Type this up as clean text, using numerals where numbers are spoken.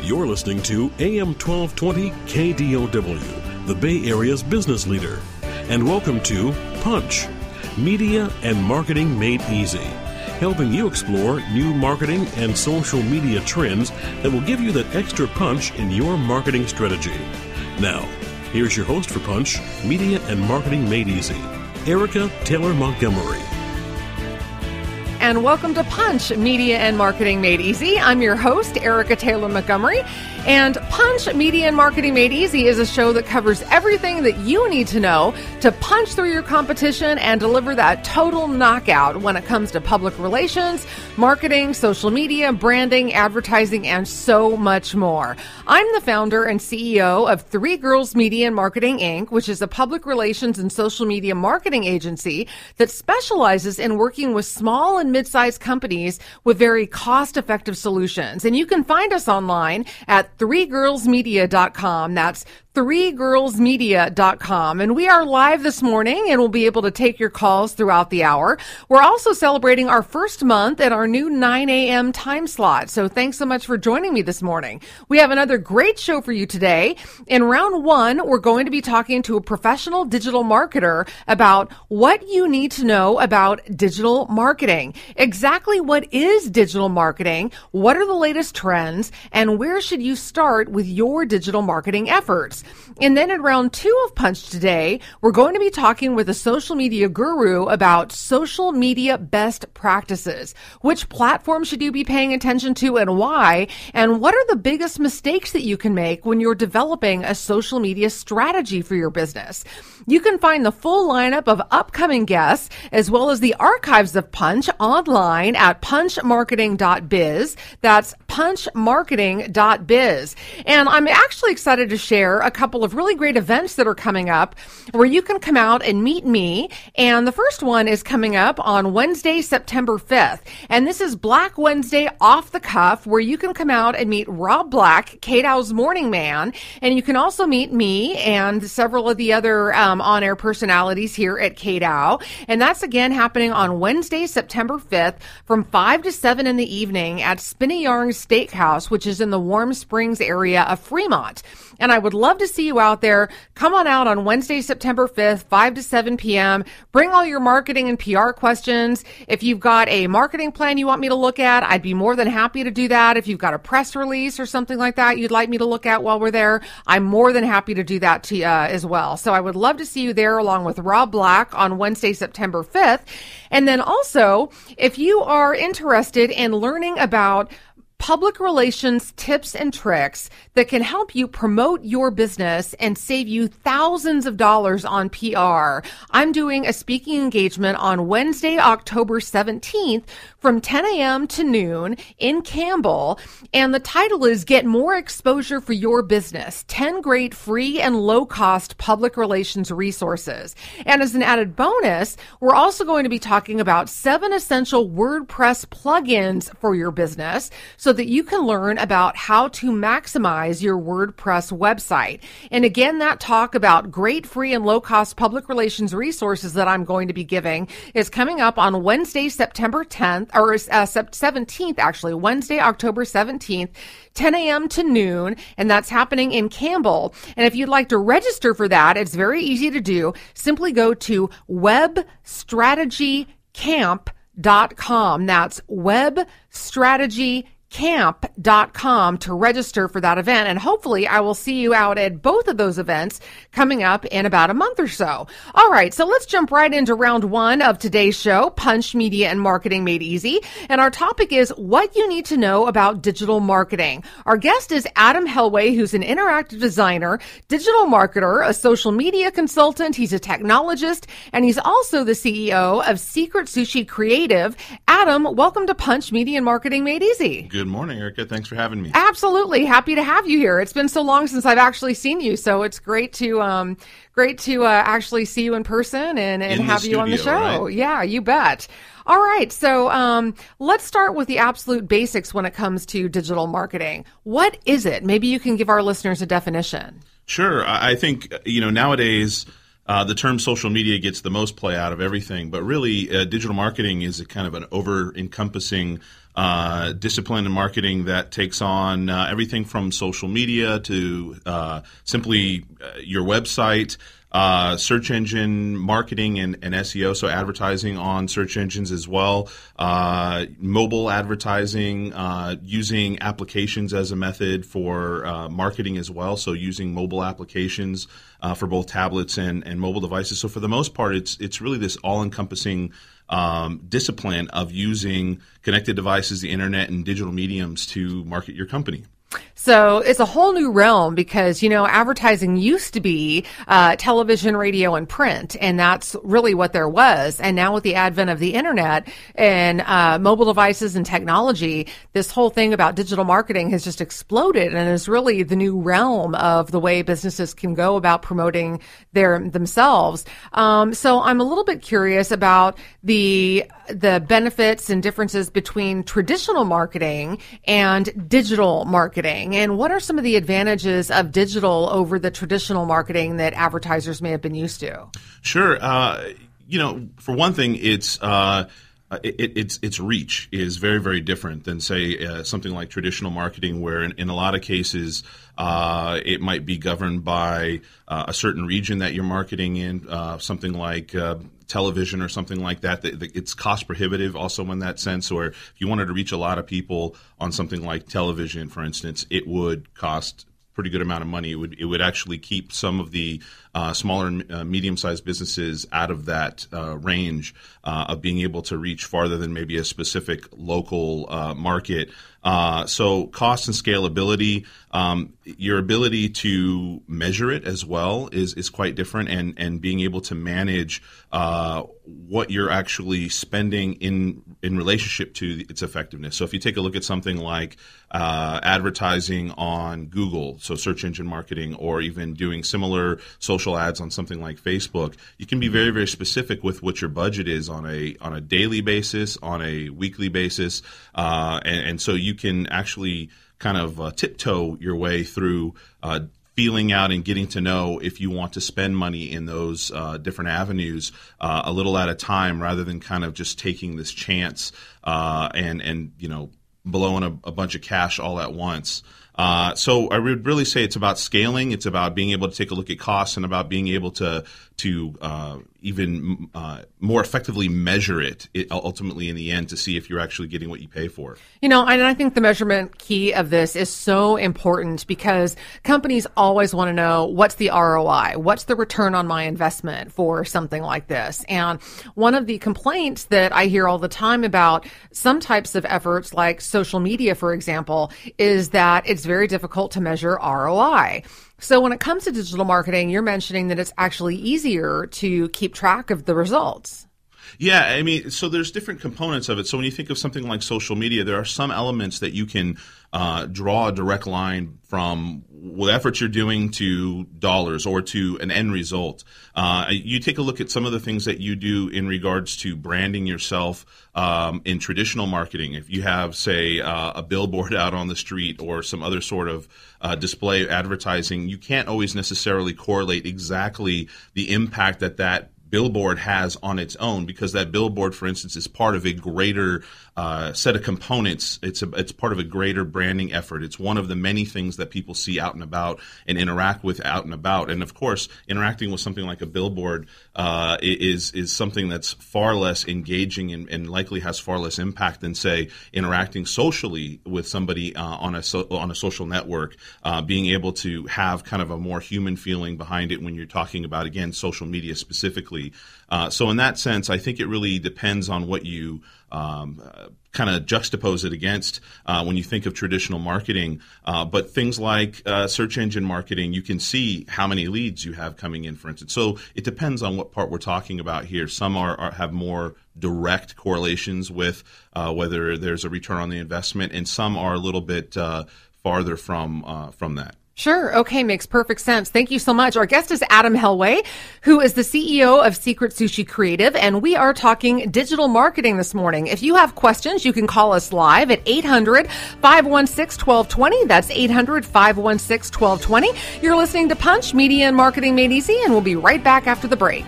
You're listening to AM 1220 KDOW, the Bay Area's business leader. And welcome to Punch, Media and Marketing Made Easy, helping you explore new marketing and social media trends that will give you that extra punch in your marketing strategy. Now, here's your host for Punch, Media and Marketing Made Easy, Erica Taylor Montgomery. And welcome to Punch, Media and Marketing Made Easy. I'm your host, Erica Taylor Montgomery. And Punch, Media and Marketing Made Easy is a show that covers everything that you need to know to punch through your competition and deliver that total knockout when it comes to public relations, marketing, social media, branding, advertising, and so much more. I'm the founder and CEO of Three Girls Media and Marketing, Inc., which is a public relations and social media marketing agency that specializes in working with small and mid-sized companies with very cost-effective solutions. And you can find us online at threegirlsmedia.com. That's threegirlsmedia.com. And we are live this morning and we'll be able to take your calls throughout the hour. We're also celebrating our first month at our new 9 a.m. time slot. So thanks so much for joining me this morning. We have another great show for you today. In round one, we're going to be talking to a professional digital marketer about what you need to know about digital marketing. Exactly what is digital marketing? What are the latest trends? And where should you start with your digital marketing efforts? And then in round two of Punch today, we're going to be talking with a social media guru about social media best practices. Which platform should you be paying attention to and why? And what are the biggest mistakes that you can make when you're developing a social media strategy for your business? You can find the full lineup of upcoming guests as well as the archives of Punch online at punchmarketing.biz. That's punchmarketing.biz. And I'm actually excited to share a couple of really great events that are coming up where you can come out and meet me. And the first one is coming up on Wednesday, September 5th. And this is Black Wednesday off the cuff, where you can come out and meet Rob Black, KDOW's morning man. And you can also meet me and several of the other on-air personalities here at KDOW. And that's again happening on Wednesday, September 5th from 5 to 7 in the evening at Spinny Yarns Steakhouse, which is in the Warm Springs area of Fremont. And I would love to see you out there. Come on out on Wednesday, September 5th, 5 to 7 p.m. Bring all your marketing and PR questions. If you've got a marketing plan you want me to look at, I'd be more than happy to do that. If you've got a press release or something like that you'd like me to look at while we're there, I'm more than happy to do that to as well. So I would love to see you there along with Rob Black on Wednesday, September 5th. And then also, if you are interested in learning about public relations tips and tricks that can help you promote your business and save you thousands of dollars on PR, I'm doing a speaking engagement on Wednesday, October 17th from 10 a.m. to noon in Campbell. And the title is Get More Exposure for Your Business, 10 Great Free and Low-Cost Public Relations Resources. And as an added bonus, we're also going to be talking about 7 essential WordPress plugins for your business so that you can learn about how to maximize your WordPress website. And again, that talk about great free and low-cost public relations resources that I'm going to be giving is coming up on Wednesday, September 10th, or 17th, actually, Wednesday, October 17th, 10 a.m. to noon, and that's happening in Campbell. And if you'd like to register for that, it's very easy to do. Simply go to webstrategycamp.com. That's webstrategycamp.com to register for that event. And hopefully I will see you out at both of those events coming up in about a month or so. All right, so let's jump right into round one of today's show, Punch, Media and Marketing Made Easy. And our topic is what you need to know about digital marketing. Our guest is Adam Helway, who's an interactive designer, digital marketer, a social media consultant. He's a technologist, and he's also the CEO of Secret Sushi Creative. Adam, welcome to Punch, Media and Marketing Made Easy. Good morning, Erica. Thanks for having me. Absolutely. Happy to have you here. It's been so long since I've actually seen you, so it's great to actually see you in person and have you on the show. Right? Yeah, you bet. All right. So let's start with the absolute basics when it comes to digital marketing. What is it? Maybe you can give our listeners a definition. Sure. I think, nowadays The term social media gets the most play out of everything, but really digital marketing is a kind of an over-encompassing discipline in marketing that takes on everything from social media to simply your website, search engine marketing and SEO, so advertising on search engines as well, mobile advertising, using applications as a method for marketing as well, so using mobile applications for both tablets and mobile devices. So for the most part, it's really this all-encompassing discipline of using connected devices, the internet, and digital mediums to market your company. So it's a whole new realm because, advertising used to be television, radio, and print, and that's really what there was. And now with the advent of the internet and mobile devices and technology, this whole thing about digital marketing has just exploded and is really the new realm of the way businesses can go about promoting themselves. So I'm a little bit curious about the benefits and differences between traditional marketing and digital marketing. And what are some of the advantages of digital over the traditional marketing that advertisers may have been used to? Sure. For one thing, its reach is very, very different than, say, something like traditional marketing, where in a lot of cases it might be governed by a certain region that you're marketing in, something like television or something like that. It's cost prohibitive also in that sense, or if you wanted to reach a lot of people on something like television, for instance, it would cost pretty good amount of money. It would actually keep some of the smaller and medium-sized businesses out of that range of being able to reach farther than maybe a specific local market. So cost and scalability, your ability to measure it as well is quite different, and being able to manage what you're actually spending in relationship to its effectiveness. So if you take a look at something like advertising on Google, so search engine marketing, or even doing similar social ads on something like Facebook, you can be very, very specific with what your budget is on a daily basis, on a weekly basis, and so you can actually kind of tiptoe your way through feeling out and getting to know if you want to spend money in those different avenues a little at a time, rather than kind of just taking this chance and blowing a bunch of cash all at once. So I would really say it's about scaling. It's about being able to take a look at costs, and about being able to even more effectively measure it ultimately in the end, to see if you're actually getting what you pay for. And I think the measurement key of this is so important, because companies always want to know, what's the ROI? What's the return on my investment for something like this? And one of the complaints that I hear all the time about some types of efforts, like social media, for example, is that it's very difficult to measure ROI. So when it comes to digital marketing, you're mentioning that it's actually easier to keep track of the results. Yeah, I mean, so there's different components of it. So when you think of something like social media, there are some elements that you can draw a direct line from what efforts you're doing to dollars or to an end result. You take a look at some of the things that you do in regards to branding yourself in traditional marketing. If you have, say, a billboard out on the street or some other sort of display advertising, you can't always necessarily correlate exactly the impact that billboard has on its own, because that billboard, for instance, is part of a greater set of components. It's part of a greater branding effort. It's one of the many things that people see out and about and interact with out and about. And of course, interacting with something like a billboard is something that's far less engaging and likely has far less impact than, say, interacting socially with somebody on a social network, being able to have kind of a more human feeling behind it when you're talking about, again, social media specifically. So in that sense, I think it really depends on what you kind of juxtapose it against when you think of traditional marketing. But things like search engine marketing, you can see how many leads you have coming in, for instance. So it depends on what part we're talking about here. Some have more direct correlations with whether there's a return on the investment, and some are a little bit farther from that. Sure. Okay. Makes perfect sense. Thank you so much. Our guest is Adam Helway, who is the CEO of Secret Sushi Creative, and we are talking digital marketing this morning. If you have questions, you can call us live at 800-516-1220. That's 800-516-1220. You're listening to Punch, Media and Marketing Made Easy, and we'll be right back after the break.